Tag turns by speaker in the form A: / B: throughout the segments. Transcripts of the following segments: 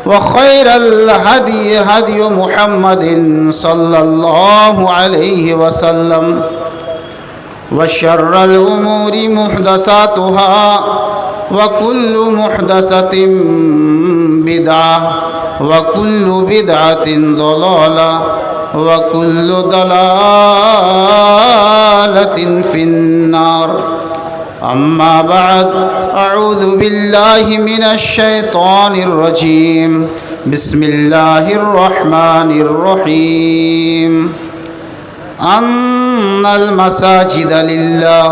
A: وخير الهدي هدي محمد صلى الله عليه وسلم وشر الأمور محدثاتها وكل محدثة بدعة وكل بدعة ضلالة وكل ضلالة في النار. أما بعد، أعوذ بالله من الشيطان الرجيم. بسم الله الرحمن الرحيم. أن المساجد لله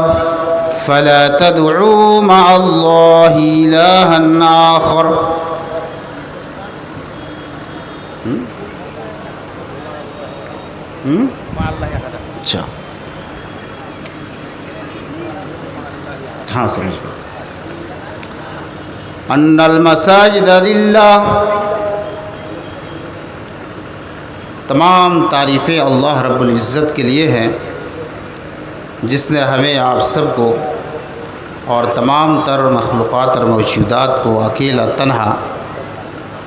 A: فلا تدعوا مع الله إلها آخر. اچھا ہاں سمجھ گئے. ان المساجد للہ، تمام تعریفیں اللہ رب العزت کے لیے ہیں، جس نے ہمیں آپ سب کو اور تمام تر مخلوقات اور موجودات کو اکیلا تنہا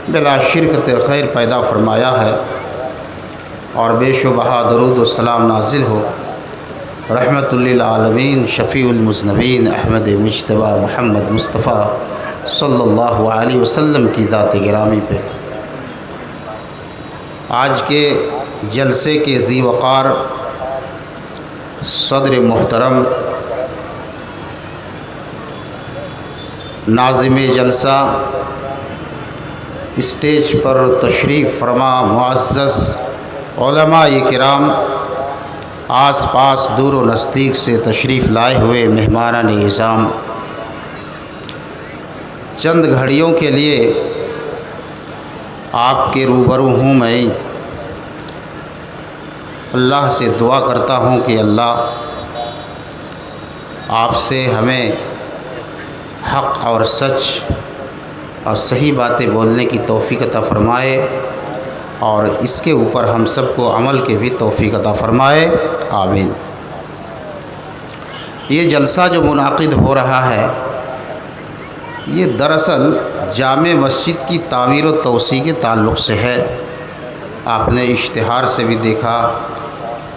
A: بلا شرکت خیر پیدا فرمایا ہے، اور بے شبہ درود و سلام نازل ہو رحمت للعالمین شفیع المذنبین احمد مجتبیٰ محمد مصطفیٰ صلی اللہ علیہ وسلم کی ذات گرامی پہ. آج کے جلسے کے ذی وقار صدر محترم ناظم جلسہ، اسٹیج پر تشریف فرما معزز علماء کرام، آس پاس دور و نزدیک سے تشریف لائے ہوئے مہمانان اعظام، چند گھڑیوں کے لیے آپ کے روبرو ہوں میں. اللہ سے دعا کرتا ہوں کہ اللہ آپ سے ہمیں حق اور سچ اور صحیح باتیں بولنے کی توفیق عطا فرمائے، اور اس کے اوپر ہم سب کو عمل کے بھی توفیق عطا فرمائے، آمین. یہ جلسہ جو منعقد ہو رہا ہے، یہ دراصل جامع مسجد کی تعمیر و توسیع کے تعلق سے ہے. آپ نے اشتہار سے بھی دیکھا،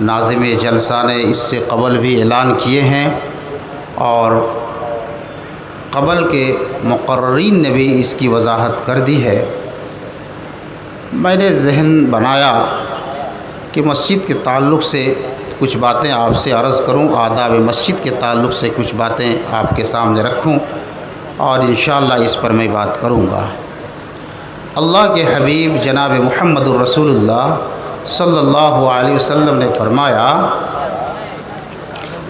A: ناظم جلسہ نے اس سے قبل بھی اعلان کیے ہیں، اور قبل کے مقررین نے بھی اس کی وضاحت کر دی ہے. میں نے ذہن بنایا کہ مسجد کے تعلق سے کچھ باتیں آپ سے عرض کروں، آداب مسجد کے تعلق سے کچھ باتیں آپ کے سامنے رکھوں، اور انشاءاللہ اس پر میں بات کروں گا. اللہ کے حبیب جناب محمد الرسول اللہ صلی اللہ علیہ وسلم نے فرمایا،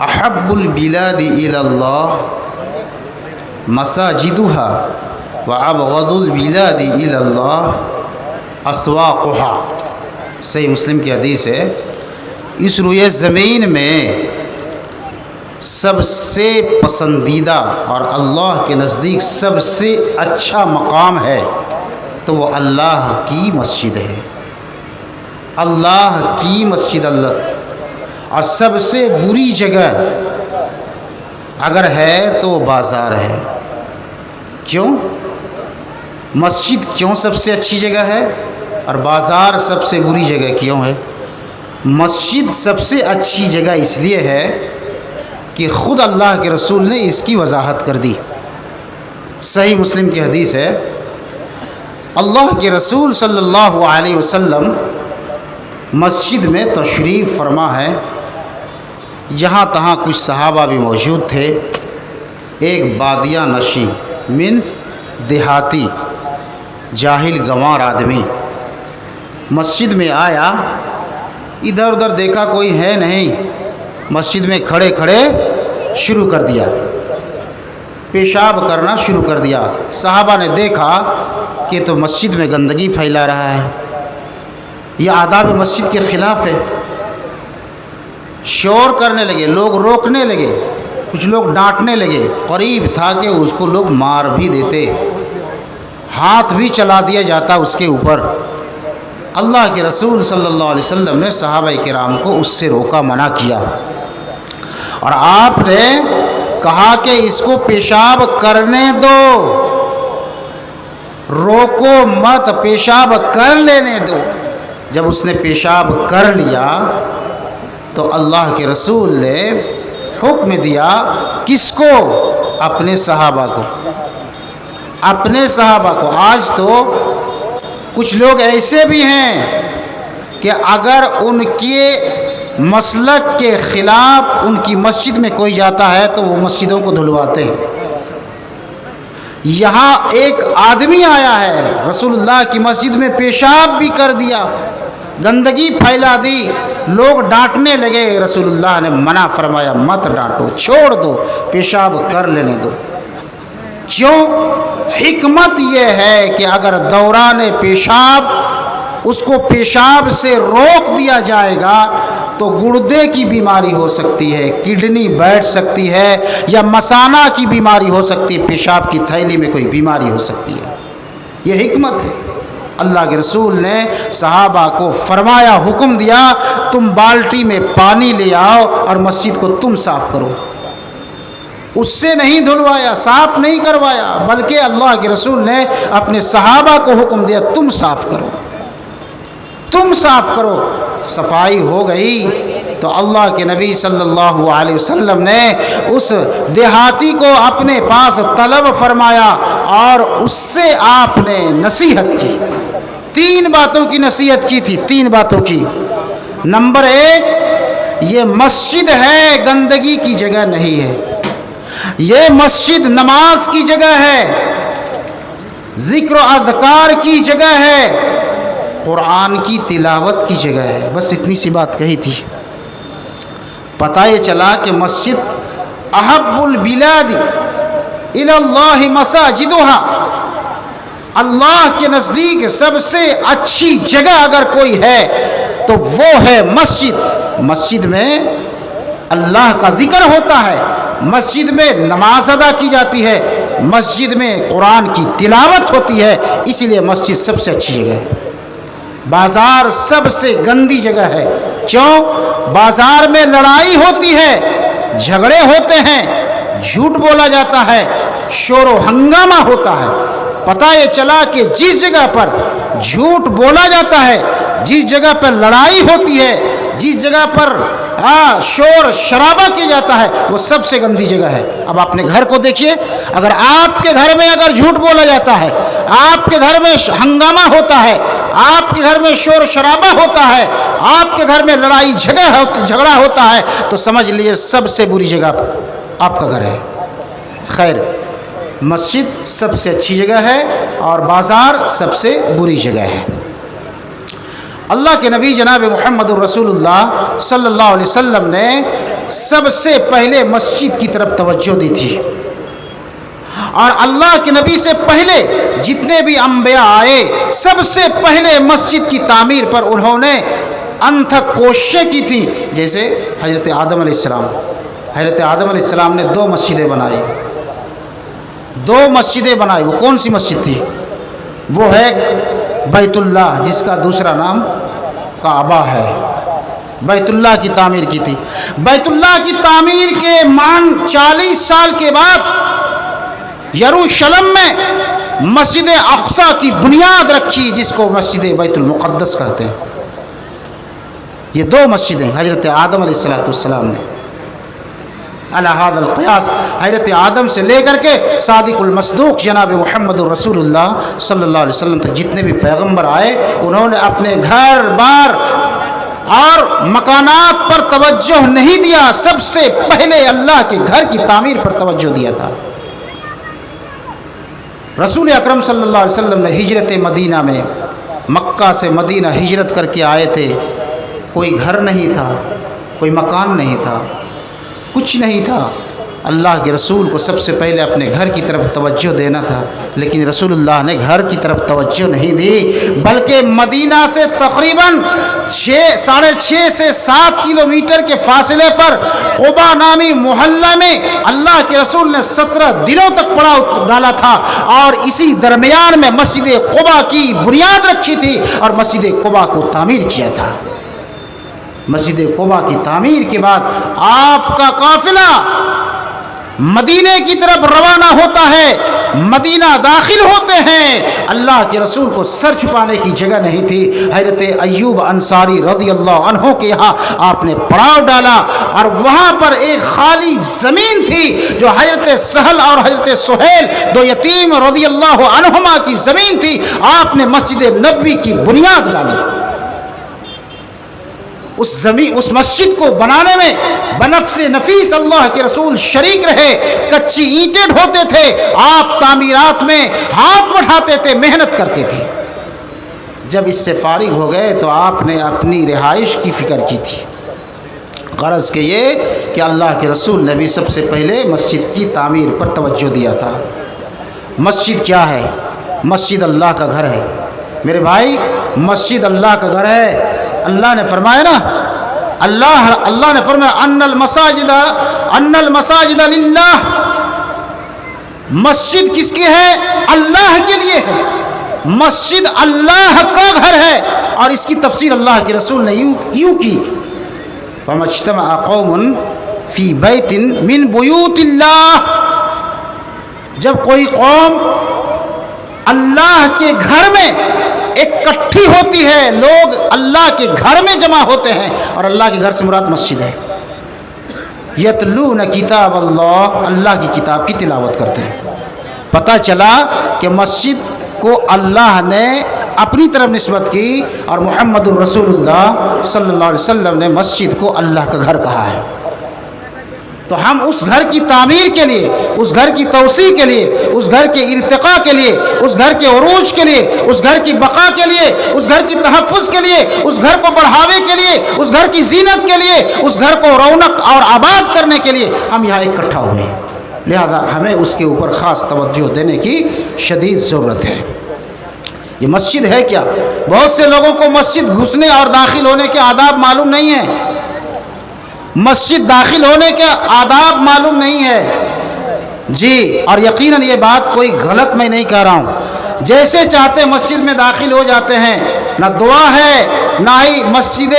A: احب البلاد الی اللہ مساجدها وابغض البلاد الی اللہ اسواقها. صحیح مسلم کی حدیث ہے. اس روئے زمین میں سب سے پسندیدہ اور اللہ کے نزدیک سب سے اچھا مقام ہے تو وہ اللہ کی مسجد ہے. اللہ کی مسجد. اللہ. اور سب سے بری جگہ اگر ہے تو وہ بازار ہے. کیوں؟ مسجد کیوں سب سے اچھی جگہ ہے اور بازار سب سے بری جگہ کیوں ہے؟ مسجد سب سے اچھی جگہ اس لیے ہے کہ خود اللہ کے رسول نے اس کی وضاحت کر دی. صحیح مسلم کی حدیث ہے، اللہ کے رسول صلی اللہ علیہ وسلم مسجد میں تشریف فرما ہے. جہاں تہاں کچھ صحابہ بھی موجود تھے. ایک بادیہ نشی مینس دیہاتی جاہل گنوار آدمی مسجد میں آیا، ادھر ادھر دیکھا کوئی ہے نہیں، مسجد میں کھڑے کھڑے شروع کر دیا، پیشاب کرنا شروع کر دیا. صحابہ نے دیکھا کہ تو مسجد میں گندگی پھیلا رہا ہے، یہ آداب مسجد کے خلاف ہے. شور کرنے لگے، لوگ روکنے لگے، کچھ لوگ ڈانٹنے لگے. قریب تھا کہ اس کو لوگ مار بھی دیتے، ہاتھ بھی چلا دیا جاتا اس کے اوپر. اللہ کے رسول صلی اللہ علیہ وسلم نے صحابہ کرام کو اس سے روکا، منع کیا، اور آپ نے کہا کہ اس کو پیشاب کرنے دو، روکو مت، پیشاب کر لینے دو۔ جب اس نے پیشاب کر لیا تو اللہ کے رسول نے حکم دیا، کس کو؟ اپنے صحابہ کو، اپنے صحابہ کو۔ آج تو کچھ لوگ ایسے بھی ہیں کہ اگر ان کے مسلک کے خلاف ان کی مسجد میں کوئی جاتا ہے تو وہ مسجدوں کو دھلواتے ہیں۔ یہاں ایک آدمی آیا ہے، رسول اللہ کی مسجد میں پیشاب بھی کر دیا، گندگی پھیلا دی، لوگ ڈانٹنے لگے۔ رسول اللہ نے منع فرمایا، مت ڈانٹو، چھوڑ دو، پیشاب کر لینے دو۔ کیوں؟ حکمت یہ ہے کہ اگر دوران پیشاب اس کو پیشاب سے روک دیا جائے گا تو گردے کی بیماری ہو سکتی ہے، کڈنی بیٹھ سکتی ہے، یا مثانہ کی بیماری ہو سکتی ہے، پیشاب کی تھیلی میں کوئی بیماری ہو سکتی ہے۔ یہ حکمت ہے۔ اللہ کے رسول نے صحابہ کو فرمایا، حکم دیا، تم بالٹی میں پانی لے آؤ اور مسجد کو تم صاف کرو۔ اس سے نہیں دھلوایا، صاف نہیں کروایا، بلکہ اللہ کے رسول نے اپنے صحابہ کو حکم دیا، تم صاف کرو، تم صاف کرو۔ صفائی ہو گئی تو اللہ کے نبی صلی اللہ علیہ وسلم نے اس دیہاتی کو اپنے پاس طلب فرمایا اور اس سے آپ نے نصیحت کی۔ 3 باتوں کی نصیحت کی تھی، 3 باتوں کی۔ نمبر 1، یہ مسجد ہے، گندگی کی جگہ نہیں ہے۔ یہ مسجد نماز کی جگہ ہے، ذکر و اذکار کی جگہ ہے، قرآن کی تلاوت کی جگہ ہے۔ بس اتنی سی بات کہی تھی۔ پتہ یہ چلا کہ مسجد احب البلاد الی اللہ مساجدها، اللہ کے نزدیک سب سے اچھی جگہ اگر کوئی ہے تو وہ ہے مسجد۔ مسجد میں اللہ کا ذکر ہوتا ہے، مسجد میں نماز ادا کی جاتی ہے، مسجد میں قرآن کی تلاوت ہوتی ہے، اسی لیے مسجد سب سے اچھی جگہ ہے۔ بازار سب سے گندی جگہ ہے۔ کیوں؟ بازار میں لڑائی ہوتی ہے، جھگڑے ہوتے ہیں، جھوٹ بولا جاتا ہے، شور و ہنگامہ ہوتا ہے۔ پتہ یہ چلا کہ جس جگہ پر جھوٹ بولا جاتا ہے، جس جگہ پر لڑائی ہوتی ہے، جس جگہ پر شور شرابہ کیا جاتا ہے، وہ سب سے گندی جگہ ہے۔ اب اپنے گھر کو دیکھیے، اگر آپ کے گھر میں اگر جھوٹ بولا جاتا ہے، آپ کے گھر میں ہنگامہ ہوتا ہے، آپ کے گھر میں شور شرابہ ہوتا ہے، آپ کے گھر میں لڑائی جھگڑا ہوتا ہے، تو سمجھ لیے سب سے بری جگہ آپ کا گھر ہے۔ خیر، مسجد سب سے اچھی جگہ ہے اور بازار سب سے بری جگہ ہے۔ اللہ کے نبی جناب محمد رسول اللہ صلی اللہ علیہ وسلم نے سب سے پہلے مسجد کی طرف توجہ دی تھی، اور اللہ کے نبی سے پہلے جتنے بھی انبیاء آئے سب سے پہلے مسجد کی تعمیر پر انہوں نے انتھک کوششیں کی تھی۔ جیسے حضرت آدم علیہ السلام، حضرت آدم علیہ السلام نے 2 مسجدیں بنائی، 2 مسجدیں بنائی۔ وہ کون سی مسجد تھی؟ وہ ہے بیت اللہ، جس کا دوسرا نام کعبہ ہے۔ بیت اللہ کی تعمیر کی تھی۔ بیت اللہ کی تعمیر کے 40 سال کے بعد یروشلم میں مسجد اقصی کی بنیاد رکھی، جس کو مسجد بیت المقدس کہتے ہیں۔ یہ 2 مسجدیں حضرت آدم علیہ السلام نے علی ھذا القیاس، حضرت آدم سے لے کر کے صادق المصدوق جناب محمد رسول اللہ صلی اللہ علیہ وسلم تک جتنے بھی پیغمبر آئے، انہوں نے اپنے گھر بار اور مکانات پر توجہ نہیں دیا، سب سے پہلے اللہ کے گھر کی تعمیر پر توجہ دیا تھا۔ رسول اکرم صلی اللہ علیہ وسلم نے ہجرت مدینہ میں مکہ سے مدینہ ہجرت کر کے آئے تھے، کوئی گھر نہیں تھا، کوئی مکان نہیں تھا، کچھ نہیں تھا۔ اللہ کے رسول کو سب سے پہلے اپنے گھر کی طرف توجہ دینا تھا، لیکن رسول اللہ نے گھر کی طرف توجہ نہیں دی، بلکہ مدینہ سے تقریباً 6.5 سے 7 کلومیٹر کے فاصلے پر قباء نامی محلہ میں اللہ کے رسول نے 17 دنوں تک پڑاؤ ڈالا تھا، اور اسی درمیان میں مسجد قباء کی بنیاد رکھی تھی اور مسجد قباء کو تعمیر کیا تھا۔ مسجد قباء کی تعمیر کے بعد آپ کا قافلہ مدینے کی طرف روانہ ہوتا ہے، مدینہ داخل ہوتے ہیں۔ اللہ کے رسول کو سر چھپانے کی جگہ نہیں تھی۔ حضرت ایوب انصاری رضی اللہ عنہ کے یہاں آپ نے پڑاؤ ڈالا اور وہاں پر ایک خالی زمین تھی جو حضرت سہل اور حضرت سہیل دو یتیم رضی اللہ عنہما کی زمین تھی، آپ نے مسجد نبوی کی بنیاد ڈالی۔ اس مسجد کو بنانے میں بنفس نفیس اللہ کے رسول شریک رہے، کچی اینٹیں ڈھوتے تھے، آپ تعمیرات میں ہاتھ بڑھاتے تھے، محنت کرتے تھے۔ جب اس سے فارغ ہو گئے تو آپ نے اپنی رہائش کی فکر کی تھی۔ غرض کہ یہ کہ اللہ کے رسول نے بھی سب سے پہلے مسجد کی تعمیر پر توجہ دیا تھا۔ مسجد کیا ہے؟ مسجد اللہ کا گھر ہے میرے بھائی، مسجد اللہ کا گھر ہے۔ اللہ نے فرمایا نا، اللہ نے فرمایا ان المساجد للہ، مسجد کس کی ہے؟ اللہ کے لیے ہے۔ مسجد اللہ کا گھر ہے، اور اس کی تفسیر اللہ کے رسول نے یوں کی، فَمَا اجْتَمَعَ قَوْمٌ فِي بَيْتٍ مِّن بُيُوتِ اللَّهِ، جب کوئی قوم اللہ کے گھر میں اکٹھی ہوتی ہے، لوگ اللہ کے گھر میں جمع ہوتے ہیں، اور اللہ کے گھر سے مراد مسجد ہے، یتلون کتاب اللہ، اللہ کی کتاب کی تلاوت کرتے ہیں۔ پتہ چلا کہ مسجد کو اللہ نے اپنی طرف نسبت کی، اور محمد الرسول اللہ صلی اللہ علیہ وسلم نے مسجد کو اللہ کا گھر کہا ہے۔ تو ہم اس گھر کی تعمیر کے لیے، اس گھر کی توسیع کے لیے، اس گھر کے ارتقاء کے لیے، اس گھر کے عروج کے لیے، اس گھر کی بقا کے لیے، اس گھر کی تحفظ کے لیے، اس گھر کو بڑھاوے کے لیے، اس گھر کی زینت کے لیے، اس گھر کو رونق اور آباد کرنے کے لیے ہم یہاں اکٹھا ہوئے ہیں۔ لہذا ہمیں اس کے اوپر خاص توجہ دینے کی شدید ضرورت ہے۔ یہ مسجد ہے کیا؟ بہت سے لوگوں کو مسجد گھسنے اور داخل ہونے کے آداب معلوم نہیں ہیں، مسجد داخل ہونے کے آداب معلوم نہیں ہے جی، اور یقیناً یہ بات کوئی غلط میں نہیں کہہ رہا ہوں۔ جیسے چاہتے مسجد میں داخل ہو جاتے ہیں، نہ دعا ہے، نہ ہی مسجد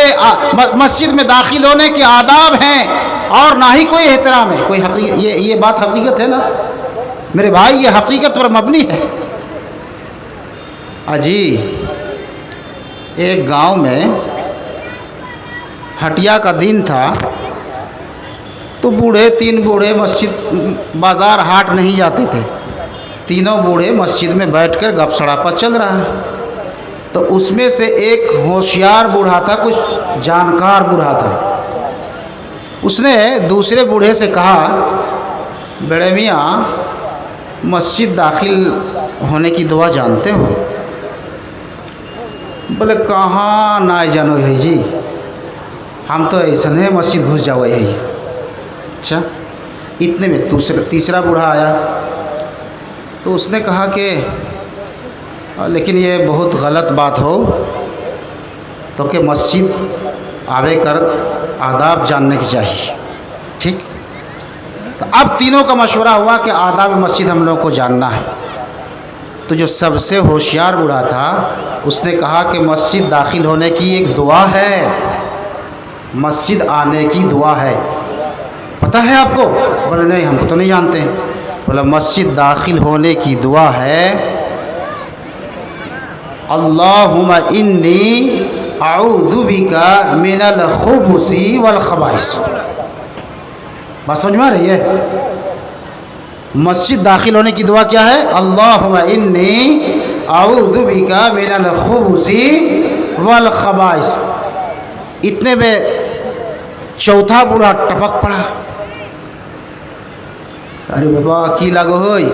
A: میں داخل ہونے کے آداب ہیں، اور نہ ہی کوئی احترام ہے، کوئی حقیقت، یہ بات حقیقت ہے نا میرے بھائی، یہ حقیقت پر مبنی ہے۔ جی، ایک گاؤں میں ہٹیا کا دن تھا، تو تین بوڑھے مسجد بازار ہاٹ نہیں جاتے تھے، تینوں بوڑھے مسجد میں بیٹھ کر گپ سڑاپا چل رہا ہے۔ تو اس میں سے ایک ہوشیار بوڑھا تھا، کچھ جانکار بوڑھا تھا، اس نے دوسرے بوڑھے سے کہا، بڑے میاں مسجد داخل ہونے کی دعا جانتے ہو؟ بولے کہاں نہ جانو ہے جی، ہم تو ایسا نہیں مسجد گھس جاؤ ہے۔ اچھا، اتنے میں تیسرا بوڑھا آیا، تو اس نے کہا کہ لیکن یہ بہت غلط بات ہو تو کہ مسجد آوے کر آداب جاننے کی چاہیے، ٹھیک؟ تو اب تینوں کا مشورہ ہوا کہ آداب مسجد ہم لوگوں کو جاننا ہے۔ تو جو سب سے ہوشیار بوڑھا تھا اس نے کہا کہ مسجد داخل ہونے کی ایک دعا ہے، مسجد آنے کی دعا ہے، پتہ ہے آپ کو؟ بولے نہیں، ہم کو تو نہیں جانتے ہیں۔ بولا مسجد داخل ہونے کی دعا ہے، اللہم انی اعوذ بک من الخبث والخبائث۔ بات سمجھ میں آ رہی ہے؟ مسجد داخل ہونے کی دعا کیا ہے؟ اللہم انی اعوذ بک من الخبث والخبائث۔ اتنے میں چوتھا بوڑھا ٹپک پڑا، ارے بابا کی لگو ہوئی؟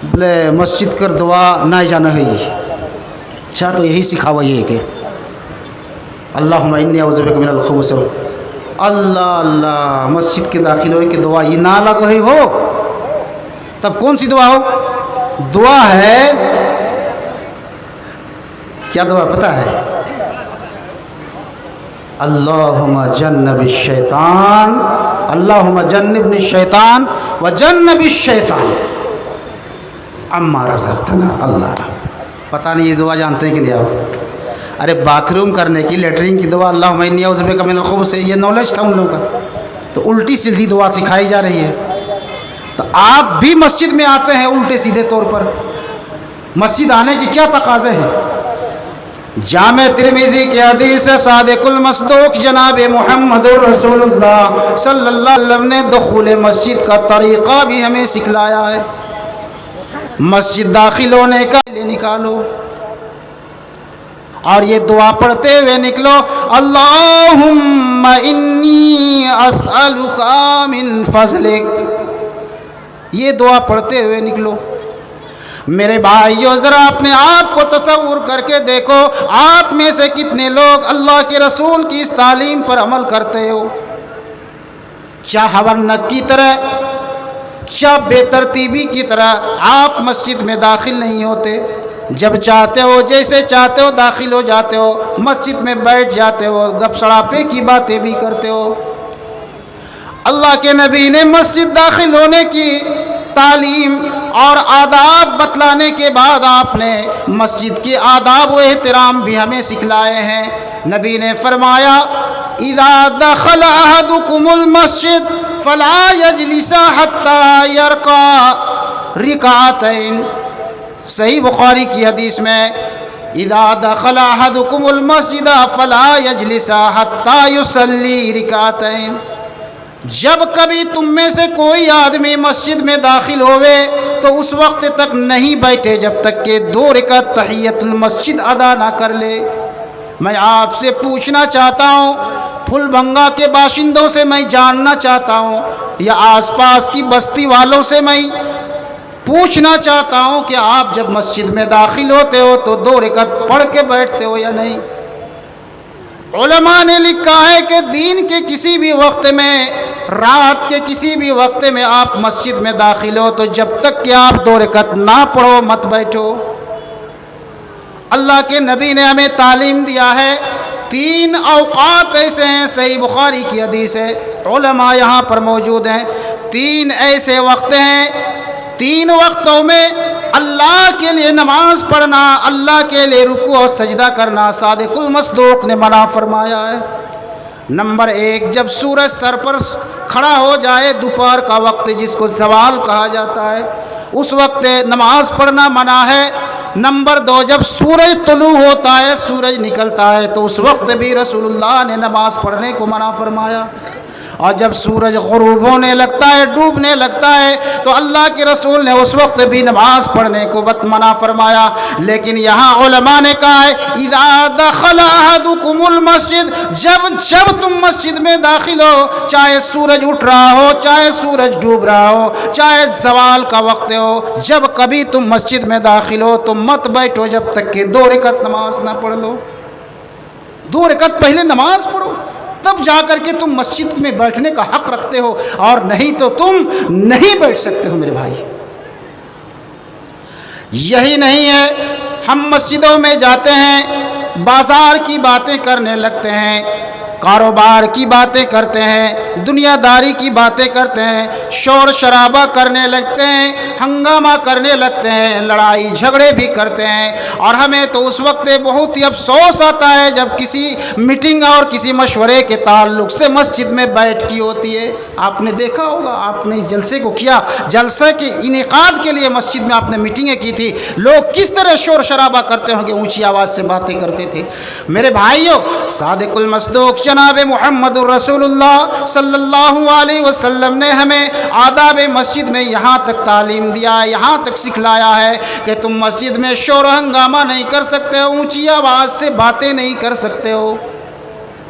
A: بولے مسجد کر دعا نہ جانا ہے۔ اچھا، تو یہی سکھاوا یہ کہ اللہم انی اعوذ بک من الخبث، اللہ اللہ مسجد کے داخل ہوئے کہ دعا یہ نہ لگو ہے ہو، تب کون سی دعا ہو؟ دعا ہے کیا؟ دعا پتہ ہے؟ اللہم جنب الشیطان، اللہم جنبنی الشیطان وجنب الشیطان اما رزقتنا۔ اللہ رحم، پتہ نہیں یہ دعا جانتے ہیں کہ نہیں آپ؟ ارے باتھ روم کرنے کی، لیٹرین کی دعا اللہم انی اعوذ بک من الخبث، یہ نالج تھا ان لوگوں کا، تو الٹی سیدھی دعا سکھائی جا رہی ہے۔ تو آپ بھی مسجد میں آتے ہیں الٹے سیدھے طور پر، مسجد آنے کی کیا تقاضے ہیں؟ جامع ترمذی کی حدیث ہے، صادق المصدوق جناب محمد رسول اللہ صلی اللہ علیہ وسلم نے دخول مسجد کا طریقہ بھی ہمیں سکھلایا ہے۔ مسجد داخل ہونے کا لے نکالو اور یہ دعا پڑھتے ہوئے نکلو، اللہم انی اسألک من فضلک، یہ دعا پڑھتے ہوئے نکلو۔ میرے بھائیو ذرا اپنے آپ کو تصور کر کے دیکھو، آپ میں سے کتنے لوگ اللہ کے رسول کی اس تعلیم پر عمل کرتے ہو؟ کیا ہورنک کی طرح، کیا بے ترتیبی کی طرح آپ مسجد میں داخل نہیں ہوتے؟ جب چاہتے ہو جیسے چاہتے ہو داخل ہو جاتے ہو، مسجد میں بیٹھ جاتے ہو، گپ سڑاپے کی باتیں بھی کرتے ہو۔ اللہ کے نبی نے مسجد داخل ہونے کی تعلیم اور آداب بتلانے کے بعد آپ نے مسجد کے آداب و احترام بھی ہمیں سکھلائے ہیں۔ نبی نے فرمایا، اذا دخل احدکم المسجد فلا یجلس حتی یرکع رکعتین، صحیح بخاری کی حدیث میں، اذا دخل احدکم المسجد فلا یجلس حتی یصلی رکعتین، جب کبھی تم میں سے کوئی آدمی مسجد میں داخل ہوئے تو اس وقت تک نہیں بیٹھے جب تک کہ 2 رکعت تحیت المسجد ادا نہ کر لے۔ میں آپ سے پوچھنا چاہتا ہوں، پھل بھنگا کے باشندوں سے میں جاننا چاہتا ہوں، یا آس پاس کی بستی والوں سے میں پوچھنا چاہتا ہوں کہ آپ جب مسجد میں داخل ہوتے ہو تو 2 رکعت پڑھ کے بیٹھتے ہو یا نہیں؟ علماء نے لکھا ہے کہ دین کے کسی بھی وقت میں، رات کے کسی بھی وقت میں آپ مسجد میں داخل ہو تو جب تک کہ آپ 2 رکعت نہ پڑھو مت بیٹھو۔ اللہ کے نبی نے ہمیں تعلیم دیا ہے، 3 اوقات ایسے ہیں، صحیح بخاری کی حدیث ہے، علماء یہاں پر موجود ہیں، 3 ایسے وقت ہیں، 3 وقتوں میں اللہ کے لیے نماز پڑھنا، اللہ کے لیے رکوع اور سجدہ کرنا صادق المصدوق نے منع فرمایا ہے۔ نمبر 1، جب سورج سر پر کھڑا ہو جائے، دوپہر کا وقت جس کو زوال کہا جاتا ہے، اس وقت نماز پڑھنا منع ہے۔ نمبر 2، جب سورج طلوع ہوتا ہے، سورج نکلتا ہے، تو اس وقت بھی رسول اللہ نے نماز پڑھنے کو منع فرمایا۔ اور جب سورج غروب ہونے لگتا ہے، ڈوبنے لگتا ہے، تو اللہ کے رسول نے اس وقت بھی نماز پڑھنے کو منع فرمایا۔ لیکن یہاں علماء نے کہا ہے، اذا دخل احدکم المسجد، جب تم مسجد میں داخل ہو، چاہے سورج اٹھ رہا ہو، چاہے سورج ڈوب رہا ہو، چاہے زوال کا وقت ہو، جب کبھی تم مسجد میں داخل ہو تو مت بیٹھو جب تک کہ 2 رکعت نماز نہ پڑھ لو۔ 2 رکعت پہلے نماز پڑھو، تب جا کر کے تم مسجد میں بیٹھنے کا حق رکھتے ہو، اور نہیں تو تم نہیں بیٹھ سکتے ہو میرے بھائی۔ یہی نہیں ہے، ہم مسجدوں میں جاتے ہیں، بازار کی باتیں کرنے لگتے ہیں، کاروبار کی باتیں کرتے ہیں، دنیا داری کی باتیں کرتے ہیں، شور شرابہ کرنے لگتے ہیں، ہنگامہ کرنے لگتے ہیں، لڑائی جھگڑے بھی کرتے ہیں، اور ہمیں تو اس وقت بہت ہی افسوس آتا ہے جب کسی میٹنگ اور کسی مشورے کے تعلق سے مسجد میں بیٹھ کی ہوتی ہے۔ آپ نے دیکھا ہوگا، آپ نے اس جلسے کو کیا، جلسے کے انعقاد کے لیے مسجد میں آپ نے میٹنگیں کی تھی، لوگ کس طرح شور شرابہ کرتے ہوں گے، اونچی آواز سے باتیں کرتے تھے۔ میرے بھائیوں، صادق المصدوق جناب محمد رسول اللہ صلی اللہ علیہ وسلم نے ہمیں آداب مسجد میں یہاں تک تعلیم دیا ہے، یہاں تک سکھلایا ہے کہ تم مسجد میں شور و ہنگامہ نہیں کر سکتے ہو، اونچی آواز سے باتیں نہیں کر سکتے ہو،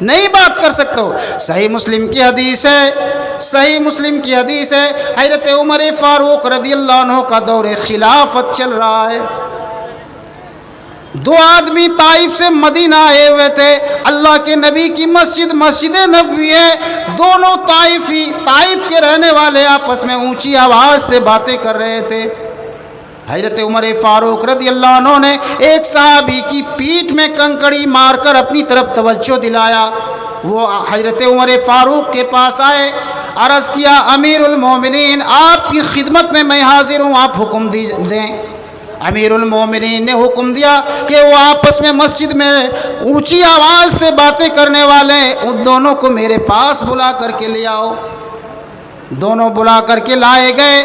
A: نہیں بات کر سکتے ہو۔ صحیح مسلم کی حدیث ہے، صحیح مسلم کی حدیث ہے، حضرت عمر فاروق رضی اللہ عنہ کا دور خلافت چل رہا ہے، 2 آدمی طائف سے مدینہ آئے ہوئے تھے، اللہ کے نبی کی مسجد مسجد نبوی ہے، دونوں طائف کے رہنے والے آپس میں اونچی آواز سے باتیں کر رہے تھے۔ حضرت عمر فاروق رضی اللہ عنہ نے ایک صحابی کی پیٹھ میں کنکڑی مار کر اپنی طرف توجہ دلایا، وہ حضرت عمر فاروق کے پاس آئے، عرض کیا، امیر المومنین آپ کی خدمت میں حاضر ہوں، آپ حکم دیں۔ امیر المومنین نے حکم دیا کہ وہ آپس میں مسجد میں اونچی آواز سے باتیں کرنے والے ان دونوں کو میرے پاس بلا کر کے لے آؤ۔ دونوں بلا کر کے لائے گئے،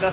B: 10